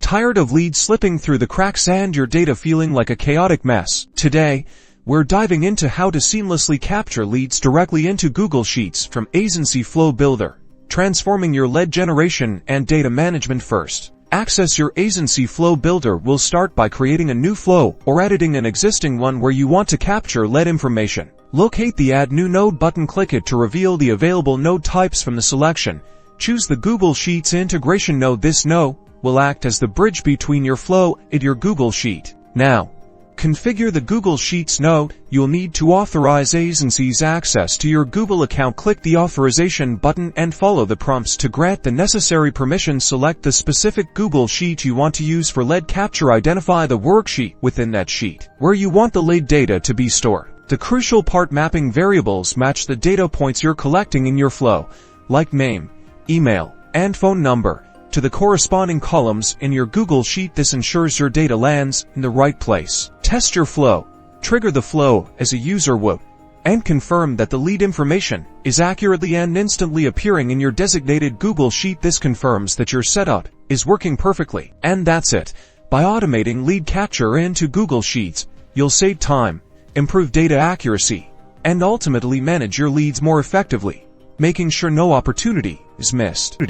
Tired of leads slipping through the cracks and your data feeling like a chaotic mess? Today, we're diving into how to seamlessly capture leads directly into Google Sheets from Aisensy Flow Builder, transforming your lead generation and data management. First, access your Aisensy Flow Builder. We'll start by creating a new flow or editing an existing one where you want to capture lead information. Locate the Add New Node button, click it to reveal the available node types from the selection. Choose the Google Sheets integration node. This node will act as the bridge between your flow and your Google Sheet. Now, configure the Google Sheets node. You'll need to authorize Aisensy's access to your Google account. Click the authorization button and follow the prompts to grant the necessary permissions. Select the specific Google Sheet you want to use for lead capture. Identify the worksheet within that sheet where you want the lead data to be stored. The crucial part: mapping variables match the data points you're collecting in your flow, like name, email, and phone number, to the corresponding columns in your Google Sheet. This ensures your data lands in the right place. Test your flow. Trigger the flow as a user would, and confirm that the lead information is accurately and instantly appearing in your designated Google Sheet. This confirms that your setup is working perfectly. And that's it. By automating lead capture into Google Sheets, you'll save time, improve data accuracy, and ultimately manage your leads more effectively, making sure no opportunity is missed.